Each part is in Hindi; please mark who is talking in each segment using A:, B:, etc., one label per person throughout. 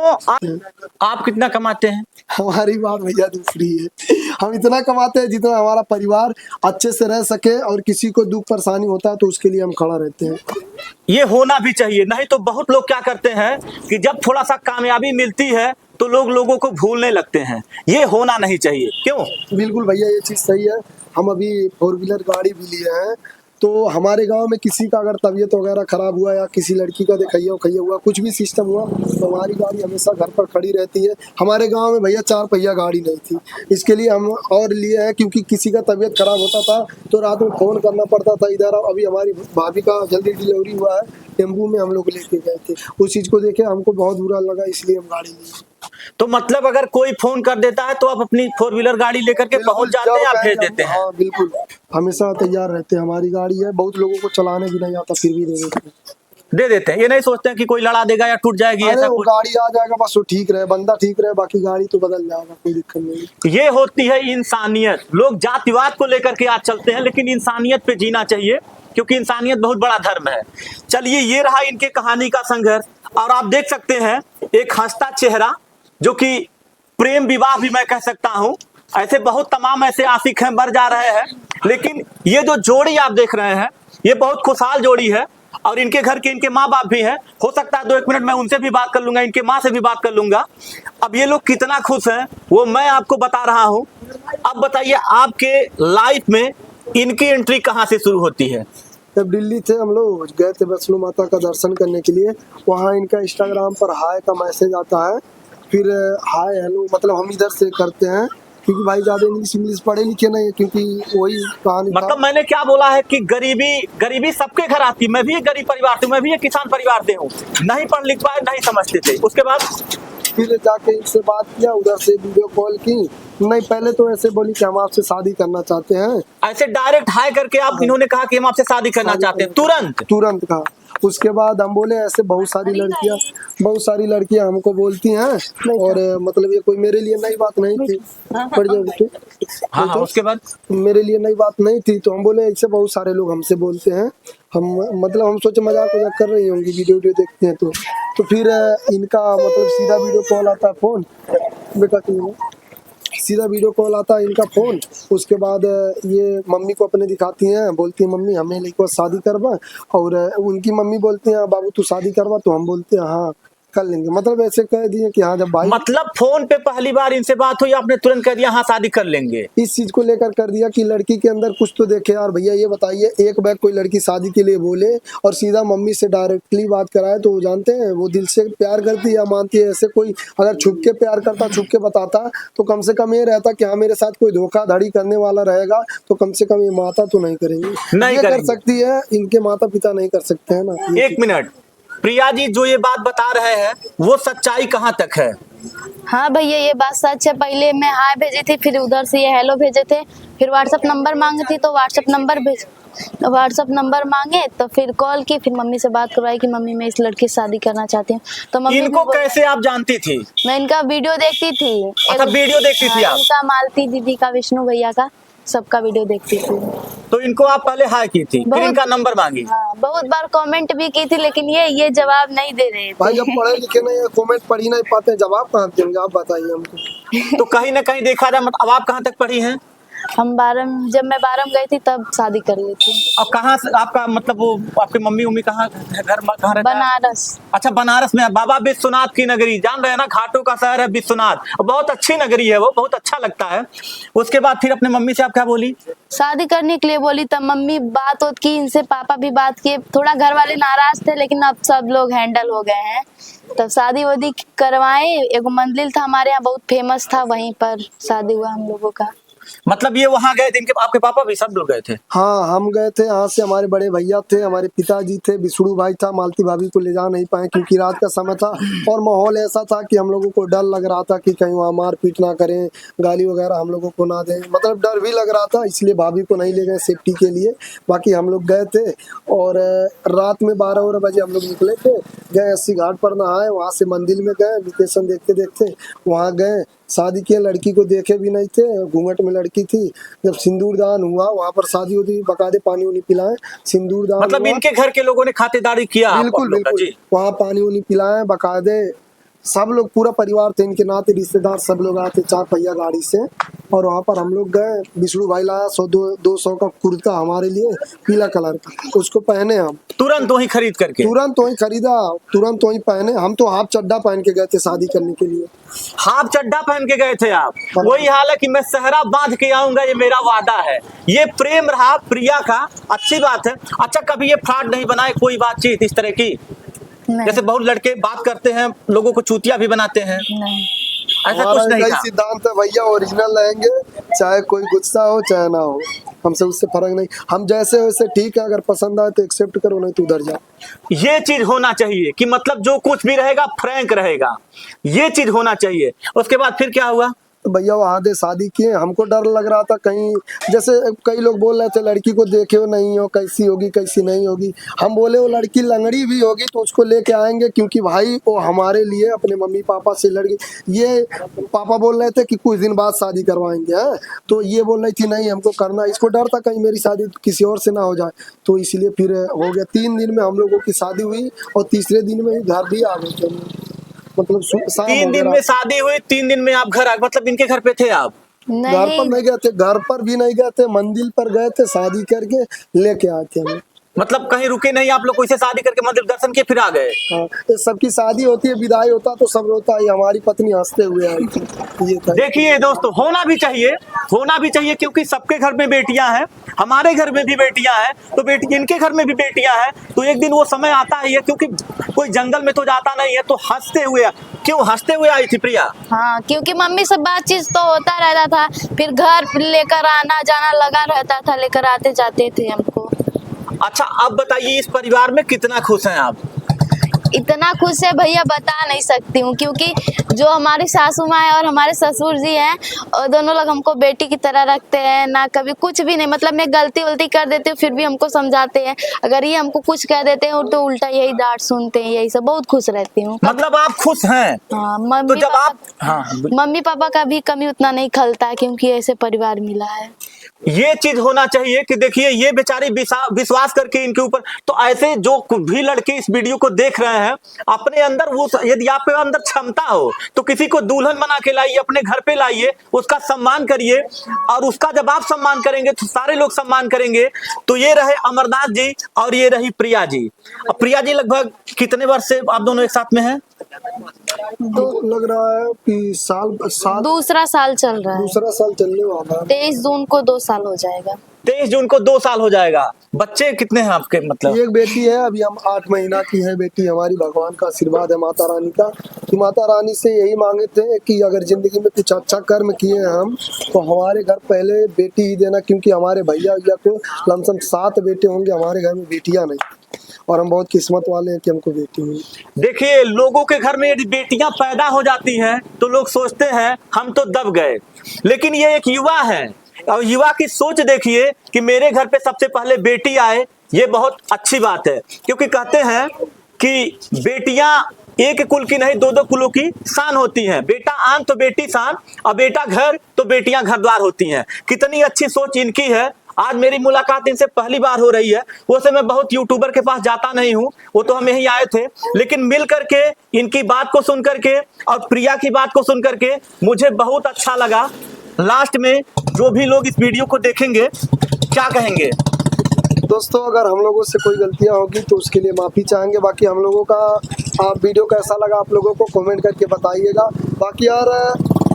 A: आप कितना कमाते हैं?
B: हमारी बात भैया दूसरी है। हम इतना कमाते हैं जितना हमारा परिवार अच्छे से रह सके, और किसी को दुख परेशानी होता है तो उसके लिए हम खड़ा रहते हैं।
A: ये होना भी चाहिए, नहीं तो बहुत लोग क्या करते हैं कि जब थोड़ा सा कामयाबी मिलती है तो लोगों को भूलने लगते हैं। ये होना नहीं चाहिए, क्यों?
B: बिल्कुल भैया, ये चीज़ सही है। हम अभी 4 व्हीलर गाड़ी भी लिए हैं, तो हमारे गांव में किसी का अगर तबीयत वगैरह खराब हुआ या किसी लड़की का दिखाइया उखैया हुआ, कुछ भी सिस्टम हुआ, तो हमारी गाड़ी हमेशा घर पर खड़ी रहती है। हमारे गांव में भैया 4 पहिया गाड़ी नहीं थी, इसके लिए हम और लिए हैं, क्योंकि किसी का तबीयत खराब होता था तो रात में फ़ोन करना पड़ता था इधर आओ। अभी हमारी भाभी का जल्दी डिलीवरी हुआ है, टेम्पू में हम लोग लेके गए थे। उस चीज़ को देखे हमको बहुत बुरा लगा, इसलिए हम गाड़ी लिए।
A: तो मतलब अगर कोई फोन कर देता है तो आप अपनी 4 व्हीलर गाड़ी लेकर के पहुंच जाते हैं या भेज देते हैं?
B: हाँ बिल्कुल, हमेशा तैयार रहते हैं। हमारी गाड़ी है, बहुत लोगों को चलाने भी नहीं आता, फिर भी
A: दे देते हैं। ये नहीं सोचते हैं कि कोई लड़ा देगा या टूट जाएगी, ऐसा
B: वो
A: कुछ?
B: गाड़ी आ जाएगा बस, वो ठीक रहे, बंदा ठीक रहे, बाकी गाड़ी तो बदल जाएगा, कोई दिक्कत नहीं।
A: ये होती है इंसानियत। लोग जातिवाद को लेकर के आज चलते हैं, लेकिन इंसानियत पे जीना चाहिए, क्योंकि इंसानियत बहुत बड़ा धर्म है। चलिए, ये रहा इनके कहानी का संघर्ष। और आप देख सकते हैं एक हंसता चेहरा, जो कि प्रेम विवाह भी मैं कह सकता हूं। ऐसे बहुत तमाम ऐसे आशिक हैं, मर जा रहे हैं, लेकिन ये जो जोड़ी आप देख रहे हैं, ये बहुत खुशहाल जोड़ी है। और इनके घर के इनके माँ बाप भी हैं। हो सकता है 2-1 मिनट मैं उनसे भी बात कर लूंगा, इनके माँ से भी बात कर लूंगा। अब ये लोग कितना खुश हैं वो मैं आपको बता रहा हूं। अब बताइए, आपके लाइफ में इनकी एंट्री कहाँ से शुरू होती है?
B: जब दिल्ली थे हम लोग, गए थे वैष्णो माता का दर्शन करने के लिए। वहाँ इनका इंस्टाग्राम पर हाय का मैसेज आता है, फिर हाय हेलो मतलब हम इधर से करते हैं, क्योंकि भाई ज्यादा इंग्लिश पढ़े लिखे नहीं है, क्योंकि वही कहानी
A: मतलब मैंने क्या बोला है कि गरीबी सबके घर आती। मैं भी एक गरीब परिवार से, मैं भी एक किसान परिवार से हूँ। नहीं पढ़ लिख पाए, नहीं समझते थे। उसके बाद
B: फिर जाके इनसे बात किया, उधर से वीडियो कॉल की। नहीं, पहले तो ऐसे बोली कि हम आपसे शादी करना चाहते हैं।
A: ऐसे डायरेक्ट हाय करके आप इन्होंने कहा कि हम आपसे शादी करना चाहते हैं?
B: तुरंत कहा। उसके बाद हम बोले ऐसे बहुत सारी लड़कियां हमको बोलती हैं, और मतलब ये कोई मेरे लिए नई बात नहीं थी। पढ़ जाओ।
A: हाँ, उसके बाद
B: मेरे लिए नई बात नहीं थी, तो हम बोले ऐसे बहुत सारे लोग हमसे बोलते हैं। हम सोचे मजाक कर रही होंगी, वीडियो देखते हैं तो फिर इनका मतलब सीधा वीडियो कॉल आता है, फोन बेटा सीधा वीडियो कॉल आता है इनका फोन। उसके बाद ये मम्मी को अपने दिखाती हैं, बोलती है मम्मी हमें लेकर शादी करवा, और उनकी मम्मी बोलती हैं बाबू तू शादी करवा, तो हम बोलते हैं हाँ कर लेंगे। मतलब ऐसे कह दिए कि हाँ, जब भाई
A: मतलब फोन पे पहली बार इनसे बात हुई, आपने तुरंत कह दिया हाँ शादी कर लेंगे?
B: इस चीज को लेकर कर दिया कि लड़की के अंदर कुछ तो देखे यार। भैया ये बताइए, एक बार कोई लड़की शादी के लिए बोले और सीधा मम्मी से डायरेक्टली बात कराए, तो वो जानते हैं वो दिल से प्यार करती है या मानती है। ऐसे कोई अगर छुप के प्यार करता, छुप के बताता, तो कम से कम ये रहता कि हाँ मेरे साथ कोई धोखाधड़ी करने वाला रहेगा, तो कम से कम ये माता तो नहीं करेंगे।
A: नहीं
B: कर सकती है, इनके माता पिता नहीं कर सकते हैं ना।
A: 1 मिनट, प्रिया जी जो ये बात बता रहे हैं वो सच्चाई कहाँ तक है?
C: हाँ भैया, ये बात सच है। पहले मैं हाय भेजी थी, फिर उधर से ये हेलो भेजे थे, फिर व्हाट्सएप नंबर मांगी थी, तो व्हाट्सएप नंबर मांगे, तो फिर कॉल की, फिर मम्मी से बात करवाई कि मम्मी मैं इस लड़की से शादी करना चाहती हूँ। तो मम्मी
A: इनको कैसे आप जानती थी?
C: मैं इनका वीडियो देखती थी।
A: अच्छा, वीडियो देखती थी आप?
C: इनका, मालती दीदी का, विष्णु भैया का, सबका वीडियो देखती थी।
A: तो इनको आप पहले हाय की थी, फिर इनका नंबर मांगी?
C: हाँ, बहुत बार कमेंट भी की थी, लेकिन ये जवाब नहीं दे रहे थे।
B: भाई जब पढ़े लिखे नहीं है, कमेंट पढ़ ही नहीं पाते, जवाब कहाँ देंगे आप बताइए हमको।
A: तो कहीं ना कहीं देखा जाए, मतलब अब आप कहाँ तक पढ़ी हैं?
C: जब मैं 12 गई थी तब शादी कर ली थी।
A: और कहाँ से आपका, मतलब वो आपकी मम्मी उम्मी कहाँ, घर कहाँ रहता है?
C: बनारस।
A: अच्छा, बनारस में। बाबा विश्वनाथ की नगरी, जान रहे हैं ना, घाटों का शहर है विश्वनाथ। बहुत अच्छी नगरी है वो, बहुत अच्छा लगता है। उसके बाद फिर अपने मम्मी से आप क्या बोली?
C: शादी करने के लिए बोली, तब मम्मी बात की, इनसे पापा भी बात किए। थोड़ा घर वाले नाराज थे, लेकिन अब सब लोग हैंडल हो गए हैं। तब शादी वादी करवाए। एक मंदिर था हमारे यहाँ बहुत फेमस था, वहीं पर शादी हुआ हम लोगों का।
A: मतलब ये वहाँ गए थे, इनके आपके पापा भी सब लोग गए थे?
B: हाँ, हम गए थे। यहाँ से हमारे बड़े भैया थे, हमारे पिताजी थे, विष्णु भाई था। मालती भाभी को ले जा नहीं पाए क्योंकि रात का समय था, और माहौल ऐसा था कि हम लोगों को डर लग रहा था कि कहीं वहाँ मार पीट ना करें, गाली वगैरह हम लोगों को ना दें। मतलब डर भी लग रहा था, इसलिए भाभी को नहीं ले गए सेफ्टी के लिए। बाकी हम लोग गए थे, और रात में 12 बजे हम लोग निकले थे। गए 80 घाट पर नहाए, वहाँ से मंदिर में गए, लोकेशन देखते देखते वहाँ गए। शादी किए, लड़की को देखे भी नहीं थे, घूंघट में लड़की थी। जब सिंदूर दान हुआ, वहाँ पर शादी होती, बकायदे पानी उनी पिलाए, सिंदूर दान
A: मतलब
B: हुआ।
A: इनके घर के लोगों ने खातिरदारी किया?
B: बिल्कुल बिल्कुल, वहाँ पानी उनी पिलाए बकायदे, सब लोग पूरा परिवार थे, इनके नाते रिश्तेदार सब लोग आए थे 4 पहिया गाड़ी से। और वहाँ पर हम लोग गए, विष्णु भाई लाया 200 का कुर्ता हमारे लिए पीला कलर का, उसको पहने हम
A: तुरंत वही खरीद करके?
B: तुरंत वही खरीदा, तुरंत वही पहने। हम तो हाफ चड्डा पहन के गए थे शादी करने के लिए।
A: हाफ चड्डा पहन के गए थे आप? वही हाल है कि मैं सहरा बांध के आऊंगा, ये मेरा वादा है। ये प्रेम रहा प्रिया का, अच्छी बात है। अच्छा, कभी ये फ्रॉड नहीं बनाए कोई बातचीत इस तरह की? जैसे बहुत लड़के बात करते हैं, लोगों को चूतिया भी बनाते हैं,
C: नहीं।
A: ऐसा
B: हमारा
A: कुछ नहीं
B: यही
A: था?
B: सिद्धांत है भैया, ओरिजिनल रहेंगे, चाहे कोई गुस्सा हो चाहे ना हो, हमसे उससे फर्क नहीं। हम जैसे वैसे ठीक है, अगर पसंद आए तो एक्सेप्ट करो, नहीं तो उधर जाओ।
A: ये चीज होना चाहिए कि मतलब जो कुछ भी रहेगा फ्रैंक रहेगा, ये चीज होना चाहिए। उसके बाद फिर क्या हुआ?
B: तो भैया वहाँ दे शादी किए, हमको डर लग रहा था कहीं, जैसे कई लोग बोल रहे थे लड़की को देखे हो नहीं हो, कैसी होगी कैसी नहीं होगी। हम बोले वो लड़की लंगड़ी भी होगी तो उसको लेके आएंगे, क्योंकि भाई वो हमारे लिए अपने मम्मी पापा से लड़की, ये पापा बोल रहे थे कि कुछ दिन बाद शादी करवाएंगे हैं, तो ये बोल रही थी नहीं हमको करना। इसको डर था कहीं मेरी शादी किसी और से ना हो जाए, तो इसलिए फिर हो गया। 3 दिन में हम लोगों की शादी हुई और तीसरे दिन में ही घर भी आ गए थे, मतलब
A: 3 दिन में शादी हुई, 3 दिन में आप घर आ, मतलब इनके घर पे थे आप?
B: घर पर नहीं गए थे, घर पर भी नहीं गए थे, मंदिर पर गए थे, शादी करके लेके आए थे हम।
A: मतलब कहीं रुके नहीं आप लोग, कोई से शादी करके मंदिर दर्शन किए फिर आ गए?
B: हाँ, ये सबकी शादी होती है, विदाई होता तो सब रोता है, हमारी पत्नी हंसते हुए आई थी। ये था।
A: देखिए दोस्तों, होना भी चाहिए, होना भी चाहिए, क्योंकि सबके घर में बेटियां हैं, हमारे घर में भी बेटियां हैं, तो बेटी इनके घर में भी बेटियां हैं, तो एक दिन वो समय आता ही है, क्योंकि कोई जंगल में तो जाता नहीं है, तो हंसते हुए, क्यों हंसते हुए आई थी प्रिया?
C: हाँ, क्योंकि मम्मी से बातचीत तो होता रहता था, फिर घर लेकर आना जाना लगा रहता था, लेकर आते जाते थे हमको।
A: अच्छा, अब बताइए इस परिवार में कितना खुश हैं आप?
C: इतना खुश है भैया बता नहीं सकती हूँ, क्योंकि जो हमारी सासू माँ है और हमारे ससुर जी हैं, और दोनों लोग हमको बेटी की तरह रखते हैं ना, कभी कुछ भी नहीं, मतलब मैं गलती वलती कर देती हूँ फिर भी हमको समझाते हैं, अगर ये हमको कुछ कह देते हैं तो उल्टा यही डांट सुनते हैं, यही सब। बहुत खुश रहती हूँ।
A: मतलब आप खुश हैं?
C: हाँ,
A: तो जब आप, हाँ,
C: मम्मी पापा का भी कमी उतना नहीं खलता है, क्योंकि ऐसे परिवार मिला है।
A: ये चीज होना चाहिए कि देखिए ये बेचारी विश्वास करके इनके ऊपर, तो ऐसे जो भी लड़के इस वीडियो को देख रहे हैं, अपने अंदर वो, यदि आपके अंदर क्षमता हो तो किसी को दुल्हन बना के लाइए, अपने घर पे लाइए, उसका सम्मान करिए, और उसका जब आप सम्मान करेंगे तो सारे लोग सम्मान करेंगे। तो ये रहे अमरनाथ जी और ये रही प्रिया जी। अब प्रिया जी लगभग कितने वर्ष से आप दोनों एक साथ में हैं?
B: लग रहा है कि साल
C: दूसरा साल चल रहा है,
B: दूसरा साल चलने वाला है।
C: 23 जून को 2 साल हो जाएगा।
A: 23 जून को 2 साल हो जाएगा। बच्चे कितने हैं आपके? मतलब
B: एक बेटी है, अभी हम 8 महीना की है बेटी हमारी। भगवान का आशीर्वाद है माता रानी का, कि माता रानी से यही मांगे थे कि अगर जिंदगी में कुछ अच्छा कर्म किए हम तो हमारे घर पहले बेटी ही देना, क्योंकि हमारे भैया को लमसम 7 बेटे होंगे, हमारे घर में बेटियां नहीं, और हम बहुत किस्मत वाले हैं कि हमको बेटी हुई।
A: देखिए, लोगों के घर में यदि बेटियां पैदा हो जाती हैं तो लोग सोचते हैं हम तो दब गए, लेकिन ये एक युवा है और युवा की सोच देखिए कि मेरे घर पे सबसे पहले बेटी आए, ये बहुत अच्छी बात है। क्योंकि कहते हैं कि बेटियां एक कुल की नहीं 2-2 कुलों की शान होती हैं। बेटा आन तो बेटी शान, और बेटा घर तो बेटियां घर द्वार होती हैं। कितनी अच्छी सोच इनकी है। आज मेरी मुलाकात इनसे पहली बार हो रही है। वैसे मैं बहुत यूट्यूबर के पास जाता नहीं हूँ, वो तो हम यहीं आए थे, लेकिन मिल करके इनकी बात को सुन करके और प्रिया की बात को सुन करके मुझे बहुत अच्छा लगा। लास्ट में जो भी लोग इस वीडियो को देखेंगे क्या कहेंगे?
B: दोस्तों, अगर हम लोगों से कोई गलतियां होगी तो उसके लिए माफ़ी चाहेंगे। बाकी हम लोगों का वीडियो कैसा लगा आप लोगों को कमेंट करके बताइएगा। बाकी यार,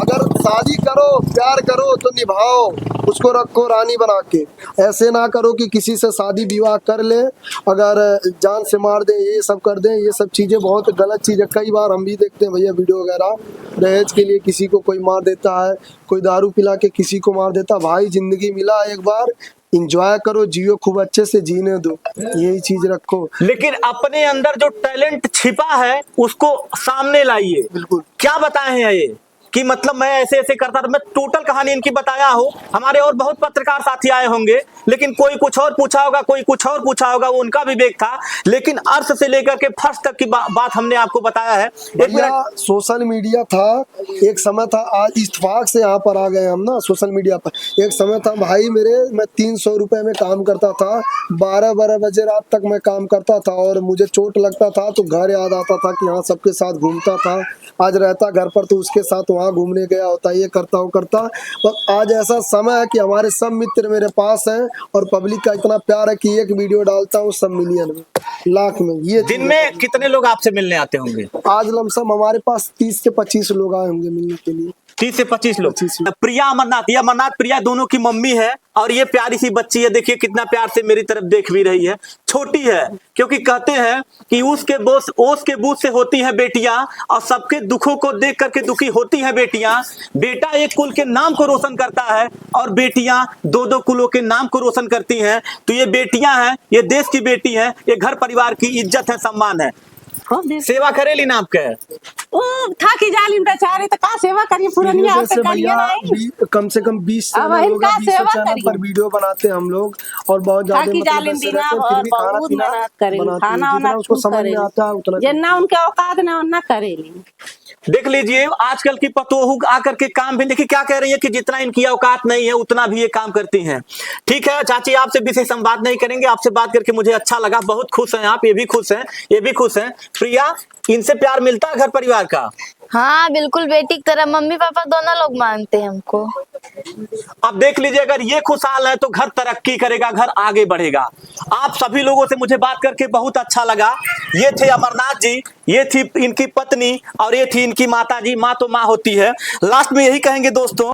B: अगर शादी करो प्यार करो तो निभाओ, उसको रखो रानी बना के। ऐसे ना करो कि किसी से शादी विवाह कर ले, अगर जान से मार दे, ये सब कर दें, ये सब चीज़ें बहुत गलत चीज़ है। कई बार हम भी देखते हैं भैया वीडियो वगैरह, दहेज के लिए किसी को कोई मार देता है, कोई दारू पिला के किसी को मार देता है। भाई जिंदगी मिला एक बार, इंजॉय करो, जियो, खूब अच्छे से जीने दो, यही चीज रखो।
A: लेकिन अपने अंदर जो टैलेंट छिपा है उसको सामने लाइए।
B: बिल्कुल।
A: क्या बताए हैं ये? कि मतलब मैं ऐसे ऐसे करता था। मैं टोटल कहानी इनकी बताया हूँ। हमारे और बहुत पत्रकार साथी आए होंगे, लेकिन कोई कुछ और पूछा होगा, कोई कुछ और पूछा होगा, वो उनका विवेक था। लेकिन अर्थ से लेकर के फर्श तक की बात हमने आपको बताया है। एक
B: भैया
A: मिनट,
B: सोशल मीडिया था, एक समय था, आज इत्तेफाक से यहाँ पर आ गए हम ना सोशल मीडिया पर। एक समय था भाई मेरे, मैं 300 रुपए में काम करता था, 12 बजे रात तक मैं काम करता था और मुझे चोट लगता था तो घर याद आता था कि हाँ सबके साथ घूमता था। आज रहता घर पर तो उसके साथ वहाँ घूमने गया होता, ये करता वो करता। पर आज ऐसा समय है कि हमारे सब मित्र मेरे पास हैं और पब्लिक का इतना प्यार है कि एक वीडियो डालता हूँ सब मिलियन में, लाख में। ये
A: दिन में कितने लोग आपसे मिलने आते होंगे?
B: आज लमसम हमारे पास 30 से 25 लोग आए होंगे मिलने के लिए।
A: 30 से 25 लोग।
B: 25 लोग।
A: प्रिया अमरनाथ, ये अमरनाथ प्रिया दोनों की मम्मी है और ये प्यारी सी बच्ची है। देखिए कितना प्यार से मेरी तरफ देख भी रही है। छोटी है, क्योंकि कहते हैं कि ओस के बूझ से होती हैं बेटियां और सबके दुखों को देख करके दुखी होती हैं बेटियां। बेटा एक कुल के नाम को रोशन करता है और बेटियां दो दो कुलों के नाम को रोशन करती हैं। तो ये बेटियां हैं, ये देश की बेटी है, ये घर परिवार की इज्जत है, सम्मान है। सेवा करेली ना आपके?
D: ओ था कि जालिम बेचारे तो का सेवा करिए पुरनिया
B: वीडियो
D: पे
B: जैसे
D: करिए
B: भैया
D: नहीं।
B: कम से कम 20
D: अब
B: चैनल होगा,
D: इनका
B: 20
D: सेवा
B: चैनल
D: करिए।
B: पर वीडियो बनाते हैं हम लोग और बहुत ज्यादा
D: थाकी
B: मतलब
D: जालिम
B: ऐसे
D: दिना
B: रहते हैं, फिर भी खाना
D: बहुत
B: पीना
D: मेहनत करेली,
B: बनाती है।
D: खाना
B: जितना
D: वाना
B: उसको
D: खूब
B: समझ में
D: करेली।
B: आता है उतना
D: जितना उनके औकात ना उतना करेली।
A: देख लीजिए आजकल की पतोहू आकर के काम भी देखिए क्या कह रही है कि जितना इनकी औकात नहीं है उतना भी ये काम करती हैं। ठीक है चाची, आपसे विशेष हम बात नहीं करेंगे। आपसे बात करके मुझे अच्छा लगा, बहुत खुश हैं आप, ये भी खुश हैं, ये भी खुश हैं। प्रिया, इनसे प्यार मिलता है घर परिवार का?
C: हाँ बिल्कुल, बेटी की तरह मम्मी पापा दोनों लोग मानते हैं हमको।
A: अब देख लीजिए अगर ये खुशहाल है तो घर तरक्की करेगा, घर आगे बढ़ेगा। आप सभी लोगों से मुझे बात करके बहुत अच्छा लगा। ये थे अमरनाथ जी, ये थी इनकी पत्नी और ये थी इनकी माता जी। माँ तो माँ होती है। लास्ट में यही कहेंगे दोस्तों,